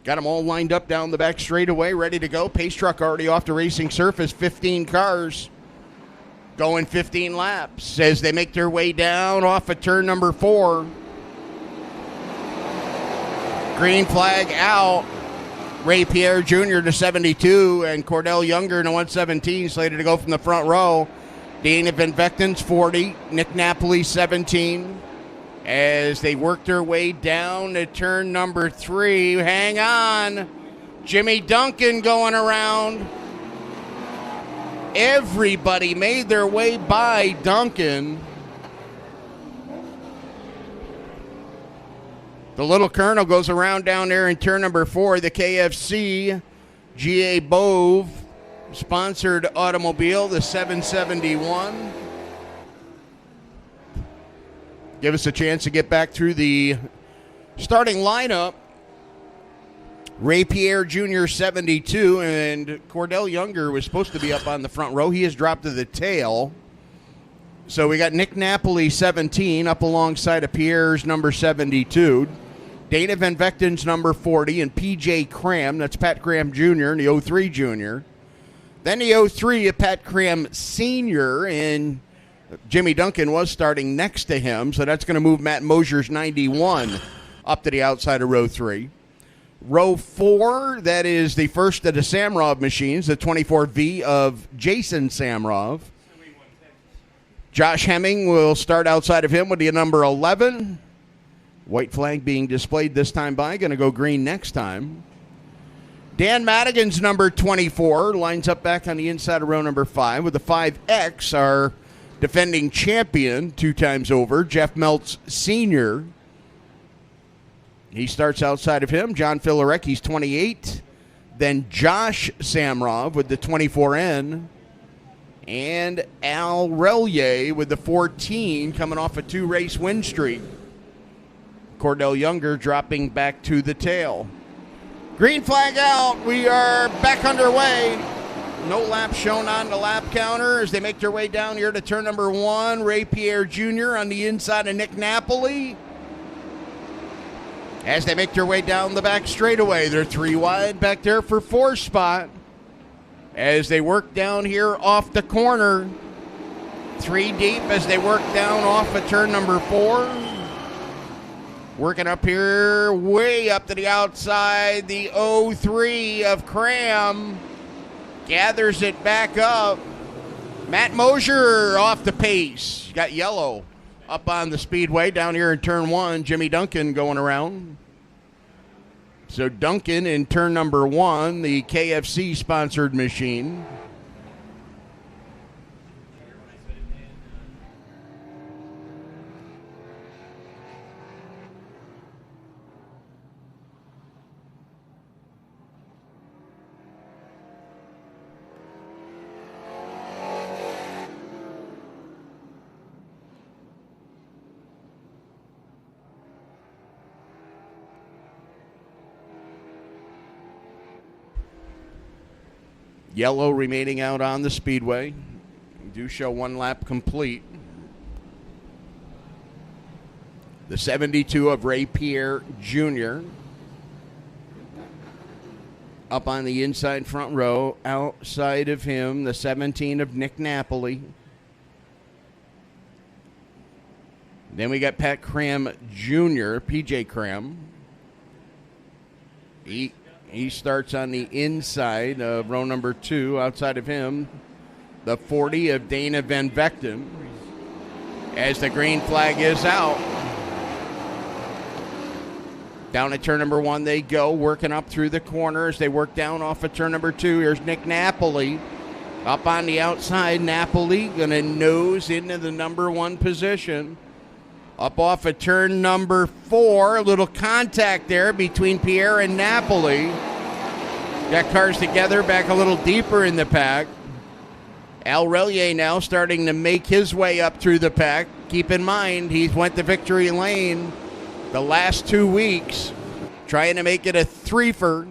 Got them all lined up down the back straightaway, ready to go. Pace truck already off the racing surface. 15 cars going 15 laps as they make their way down off of turn number 4. Green flag out. Ray Pierre Jr. to 72 and Cordell Younger to 117, slated to go from the front row. Dana Van Vecten's 40, Nick Napoli 17. As they work their way down to turn number 3. Hang on. Jimmy Duncan going around. Everybody made their way by Duncan. The Little Colonel goes around down there in turn number 4. The KFC GA Bove sponsored automobile, the 771. Give us a chance to get back through the starting lineup. Ray Pierre Jr. 72 and Cordell Younger was supposed to be up on the front row. He has dropped to the tail. So we got Nick Napoli 17 up alongside of Pierre's number 72. Dana Van Vecten's number 40 and PJ Cram, that's Pat Cram Jr. and the 03 Jr. Then the 03 of Pat Cram Sr. and Jimmy Duncan was starting next to him, so that's going to move Matt Mosier's 91 up to the outside of row 3. Row 4, that is the first of the Samrov machines, the 24V of Jason Samrov. Josh Hemming will start outside of him with the number 11. White flag being displayed this time by, going to go green next time. Dan Madigan's number 24 lines up back on the inside of row number 5 with the 5X, our defending champion 2 times over, Jeff Meltz Sr. He starts outside of him. John Filarek, he's 28. Then Josh Samrov with the 24N. And Al Relier with the 14 coming off a 2-race win streak. Cordell Younger dropping back to the tail. Green flag out. We are back underway. No laps shown on the lap counter as they make their way down here to turn number 1. Ray Pierre Jr. on the inside of Nick Napoli. As they make their way down the back straightaway, they're 3 wide back there for 4 spot. As they work down here off the corner, 3 deep as they work down off of turn number 4. Working up here, way up to the outside, the 03 of Cram gathers it back up. Matt Mosier off the pace. Got yellow up on the speedway down here in turn 1. Jimmy Duncan going around. So Duncan in turn number 1, the KFC sponsored machine. Yellow remaining out on the speedway. We do show 1 lap complete. The 72 of Ray Pierre Jr. Up on the inside front row. Outside of him, the 17 of Nick Napoli. Then we got Pat Cram Jr., PJ Cram. He starts on the inside of row number 2. Outside of him, the 40 of Dana Van Vecten. As the green flag is out. Down at turn number 1 they go, working up through the corners. They work down off of turn number 2. Here's Nick Napoli. Up on the outside, Napoli going to nose into the number 1 position. Up off of turn number 4, a little contact there between Pierre and Napoli. Got cars together, back a little deeper in the pack. Al Relier now starting to make his way up through the pack. Keep in mind, he's went to victory lane the last 2 weeks, trying to make it a threefer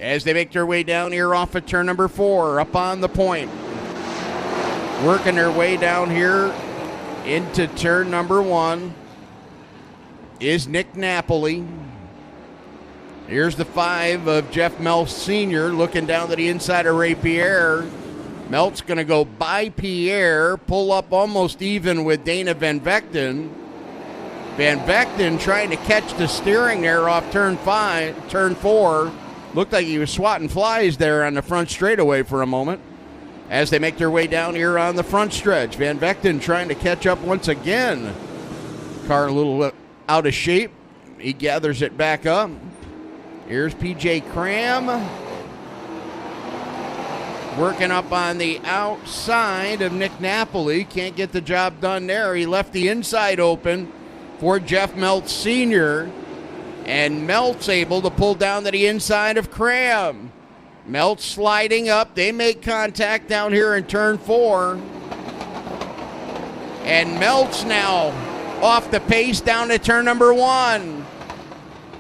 as they make their way down here off of turn number 4, up on the point. Working their way down here into turn number 1 is Nick Napoli. Here's the 5 of Jeff Meltz Sr. looking down to the inside of Ray Pierre. Meltz going to go by Pierre, pull up almost even with Dana Van Vechten. Van Vechten trying to catch the steering there off turn 4. Looked like he was swatting flies there on the front straightaway for a moment as they make their way down here on the front stretch. Van Vechten trying to catch up once again. Car a little out of shape. He gathers it back up. Here's PJ Cram working up on the outside of Nick Napoli. Can't get the job done there. He left the inside open for Jeff Meltz Sr. And Meltz able to pull down to the inside of Cram. Meltz sliding up. They make contact down here in turn 4. And Meltz now off the pace down to turn number 1.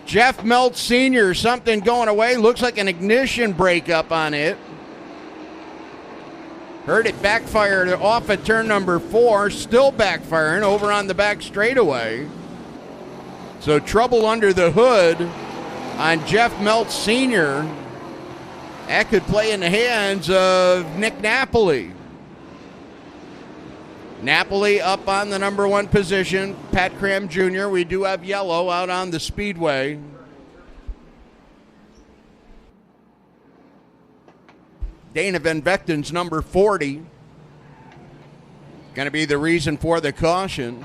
Jeff Meltz Sr., something going away. Looks like an ignition breakup on it. Heard it backfire off at turn number 4. Still backfiring over on the back straightaway. So trouble under the hood on Jeff Meltz Sr. That could play in the hands of Nick Napoli. Napoli up on the number 1 position. Pat Cram Jr. We do have yellow out on the speedway. Dana Van Vechten's number 40. Going to be the reason for the caution.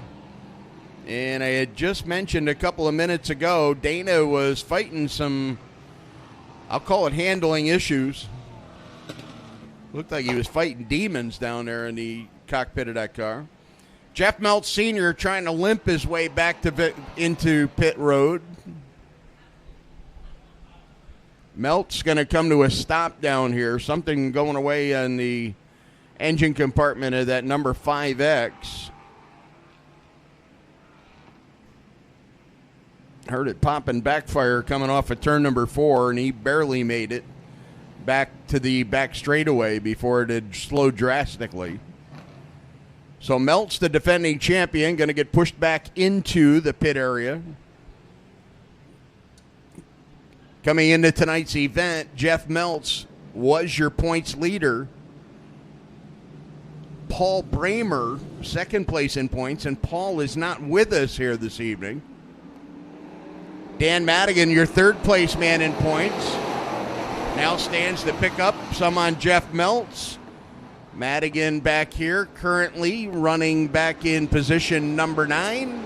And I had just mentioned a couple of minutes ago, Dana was fighting some, I'll call it handling issues. Looked like he was fighting demons down there in the cockpit of that car. Jeff Meltz Sr. trying to limp his way back into pit road. Meltz going to come to a stop down here. Something going away in the engine compartment of that number 5X. Heard it popping backfire coming off of turn number 4, and he barely made it back to the back straightaway before it had slowed drastically. So Meltz, the defending champion, going to get pushed back into the pit area. Coming into tonight's event, Jeff Meltz was your points leader. Paul Bramer, second place in points, and Paul is not with us here this evening. Dan Madigan, your third place man in points, now stands to pick up some on Jeff Meltz. Madigan back here, currently running back in position number 9.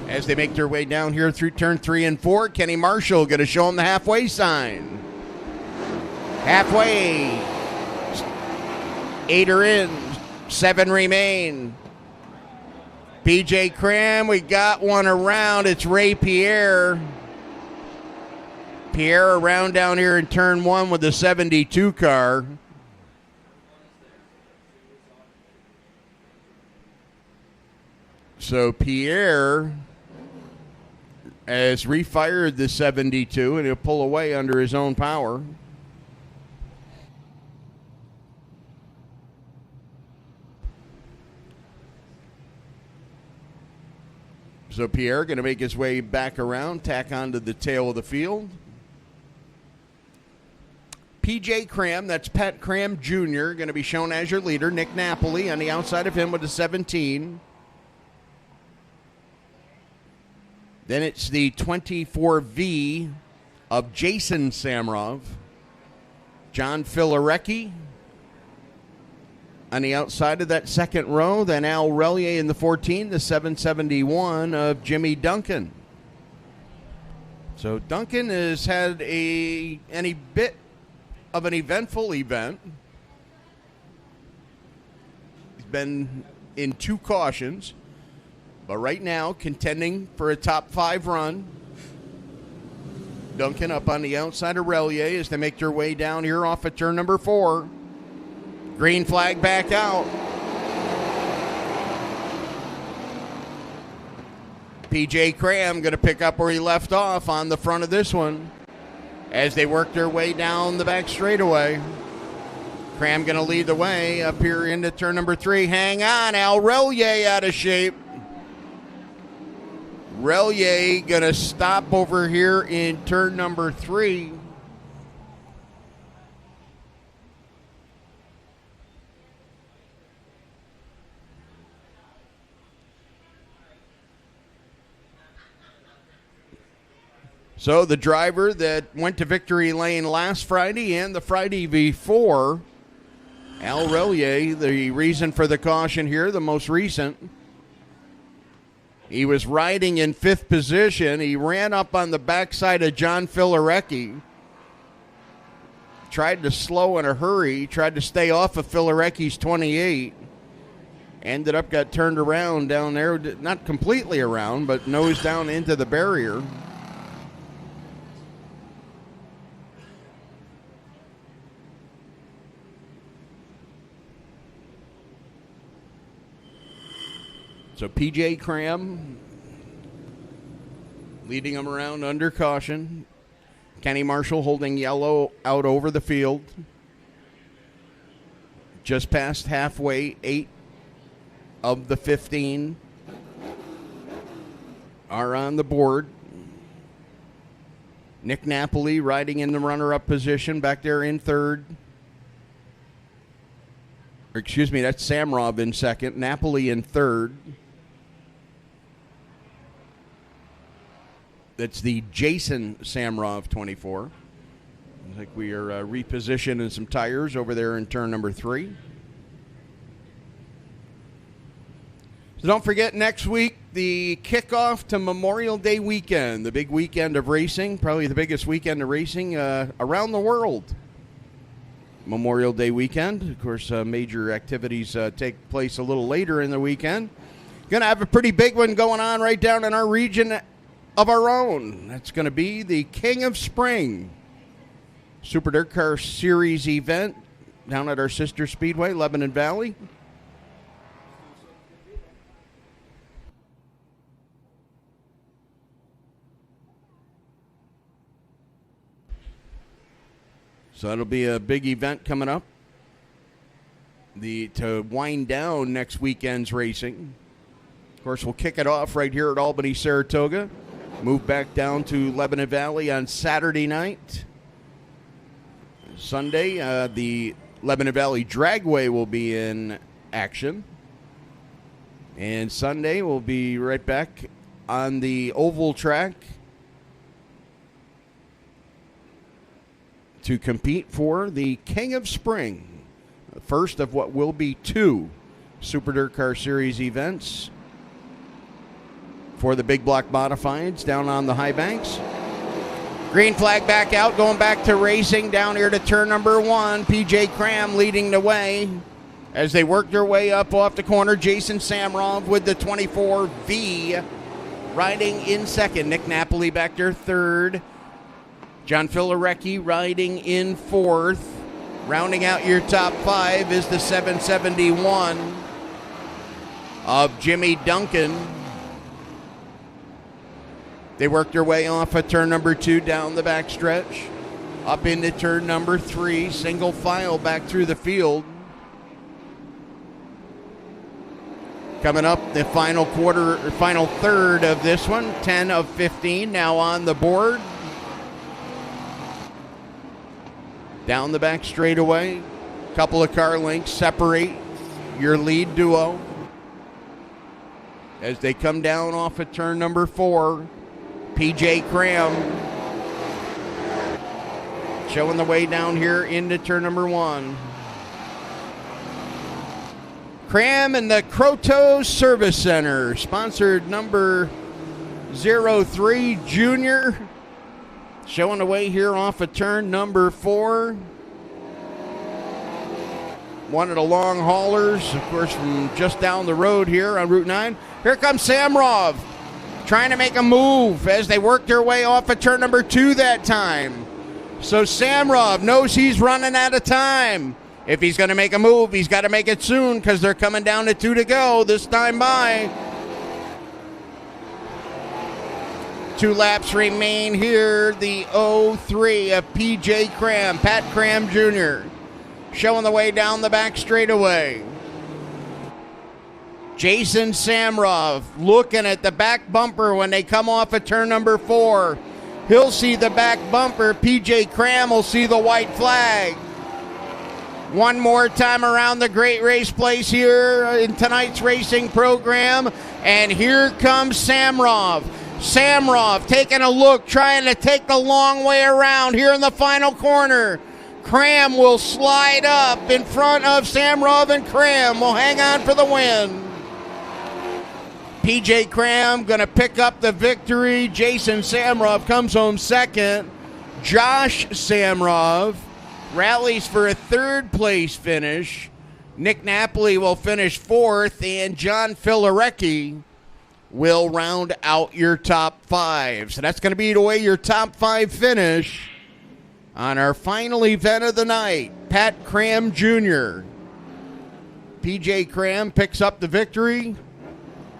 As they make their way down here through turn 3 and 4, Kenny Marshall going to show them the halfway sign. Halfway. 8 are in, 7 remain. PJ Cram, we got one around. It's Ray Pierre. Pierre around down here in turn 1 with the 72 car. So Pierre has refired the 72 and he'll pull away under his own power. So Pierre going to make his way back around, tack onto the tail of the field. PJ Cram, that's Pat Cram Jr., going to be shown as your leader. Nick Napoli on the outside of him with the 17. Then it's the 24V of Jason Samrov. John Filarecki on the outside of that second row. Then Al Relier in the 14, the 771 of Jimmy Duncan. So Duncan has had any bit of an eventful event. He's been in 2 cautions, but right now contending for a top 5 run. Duncan up on the outside of Relier as they make their way down here off of turn number 4. Green flag back out. PJ Cram going to pick up where he left off on the front of this one as they work their way down the back straightaway. Cram going to lead the way up here into turn number 3. Hang on, Al Relier out of shape. Relier going to stop over here in turn number 3. So the driver that went to victory lane last Friday and the Friday before, Al Relier, the reason for the caution here, the most recent, he was riding in 5th position. He ran up on the backside of John Filarecki, tried to slow in a hurry, tried to stay off of Filarecki's 28, ended up got turned around down there, not completely around, but nose down into the barrier. So P.J. Cram leading him around under caution. Kenny Marshall holding yellow out over the field. Just past halfway, 8 of the 15 are on the board. Nick Napoli riding in the runner-up position back there in 3rd. Excuse me, that's Samrov in 2nd. Napoli in 3rd. That's the Jason Samrov 24. Looks like we are repositioning some tires over there in turn number 3. So don't forget, next week, the kickoff to Memorial Day weekend, the big weekend of racing, probably the biggest weekend of racing around the world. Memorial Day weekend. Of course, major activities take place a little later in the weekend. Going to have a pretty big one going on right down in our region of our own. That's going to be the King of Spring Super Dirt Car Series event down at our sister speedway, Lebanon Valley. So that'll be a big event coming up to wind down next weekend's racing. Of course, we'll kick it off right here at Albany, Saratoga. Move back down to Lebanon Valley on Saturday night. Sunday, the Lebanon Valley Dragway will be in action. And Sunday, we'll be right back on the oval track to compete for the King of Spring, the first of what will be 2 Super Dirt Car Series events for the big block modifieds down on the high banks. Green flag back out, going back to racing down here to turn number 1. P.J. Cram leading the way as they work their way up off the corner. Jason Samrov with the 24V riding in 2nd. Nick Napoli back there 3rd. John Filarecki riding in 4th. Rounding out your top 5 is the 771 of Jimmy Duncan. They work their way off of turn number 2 down the backstretch. Up into turn number 3. Single file back through the field. Coming up the final third of this one. 10 of 15 now on the board. Down the back straightaway. Couple of car lengths separate your lead duo. As they come down off of turn number 4. P.J. Cram showing the way down here into turn number 1. Cram and the Crotos Service Center, sponsored number 03 Junior, showing the way here off of turn number 4. One of the long haulers, of course, from just down the road here on Route 9. Here comes Samrov, trying to make a move as they work their way off of turn number 2 that time. So Samrov knows he's running out of time. If he's going to make a move, he's got to make it soon because they're coming down to 2 to go this time by. 2 laps remain here. The 03 of P.J. Cram, Pat Cram Jr., showing the way down the back straightaway. Jason Samrov looking at the back bumper when they come off of turn number 4. He'll see the back bumper. PJ Cram will see the white flag. One more time around the Great Race Place here in tonight's racing program. And here comes Samrov. Samrov taking a look, trying to take the long way around here in the final corner. Cram will slide up in front of Samrov, and Cram will hang on for the win. PJ Cram going to pick up the victory. Jason Samrov comes home second. Josh Samrov rallies for a third place finish. Nick Napoli will finish fourth, and John Filarecki will round out your top 5. So that's going to be the way your top 5 finish on our final event of the night. Pat Cram Jr. PJ Cram picks up the victory.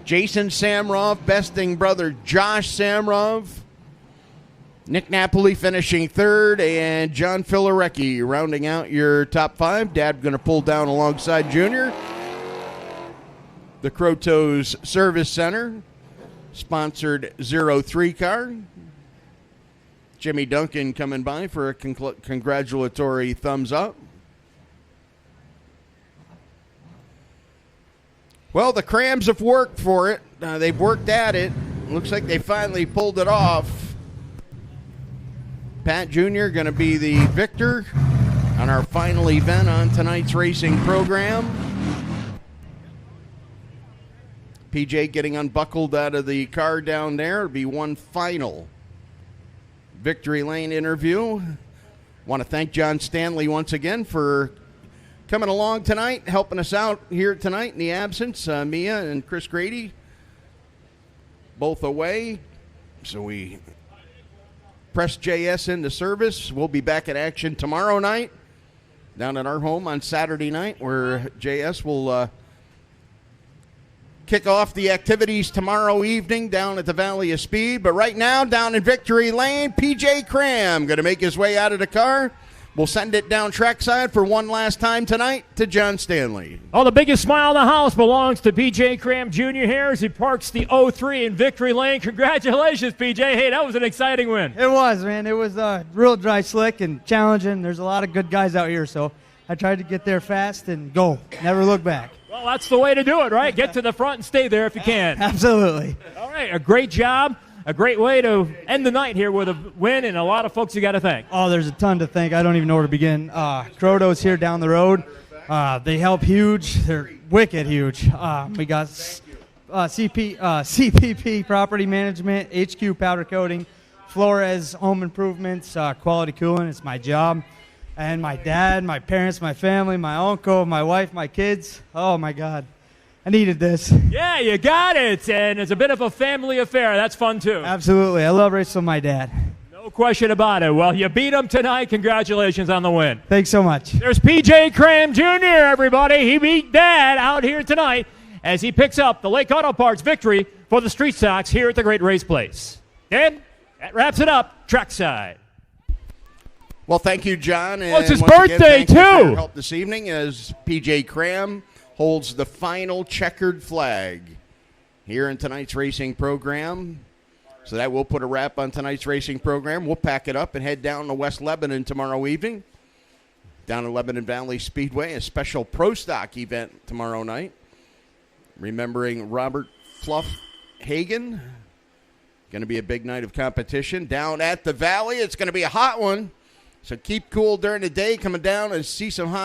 Jason Samrov besting brother Josh Samrov. Nick Napoli finishing third, and John Filarecki rounding out your top 5. Dad going to pull down alongside Junior. The Crotos Service Center sponsored 03 car. Jimmy Duncan coming by for a congratulatory thumbs up. Well, the Crams have worked for it. They've worked at it. Looks like they finally pulled it off. Pat Jr. going to be the victor on our final event on tonight's racing program. PJ getting unbuckled out of the car down there. It'll be one final Victory Lane interview. Want to thank John Stanley once again for coming along tonight, helping us out here tonight in the absence. Mia and Chris Grady both away. So we press JS into service. We'll be back in action tomorrow night down at our home on Saturday night, where JS will kick off the activities tomorrow evening down at the Valley of Speed. But right now, down in Victory Lane, PJ Cram going to make his way out of the car. We'll send it down trackside for one last time tonight to John Stanley. Oh, the biggest smile in the house belongs to P.J. Cram Jr. here as he parks the 03 in Victory Lane. Congratulations, P.J. Hey, that was an exciting win. It was, man. It was real dry, slick, and challenging. There's a lot of good guys out here, so I tried to get there fast and go. Never look back. Well, that's the way to do it, right? Get to the front and stay there if you can. Absolutely. All right, a great job. A great way to end the night here with a win, and a lot of folks you got to thank. Oh, there's a ton to thank. I don't even know where to begin. Crotos here down the road. They help huge. They're wicked huge. We got CPP Property Management, HQ Powder Coating, Flores Home Improvements, Quality Cooling. It's my job. And my dad, my parents, my family, my uncle, my wife, my kids. Oh, my God. I needed this. Yeah, you got it. And it's a bit of a family affair. That's fun, too. Absolutely. I love racing with my dad. No question about it. Well, you beat him tonight. Congratulations on the win. Thanks so much. There's P.J. Cram Jr., everybody. He beat Dad out here tonight as he picks up the Lake Auto Parts victory for the Street Stocks here at the Great Race Place. Dan, that wraps it up. Trackside. Well, thank you, John. And well, it's his once birthday, again, thank you for too. your help this evening as P.J. Cram holds the final checkered flag here in tonight's racing program. So that will put a wrap on tonight's racing program. We'll pack it up and head down to West Lebanon tomorrow evening. Down at Lebanon Valley Speedway, a special Pro Stock event tomorrow night. Remembering Robert Fluff Hagen. Going to be a big night of competition. Down at the Valley, it's going to be a hot one. So keep cool during the day, coming down and see some hot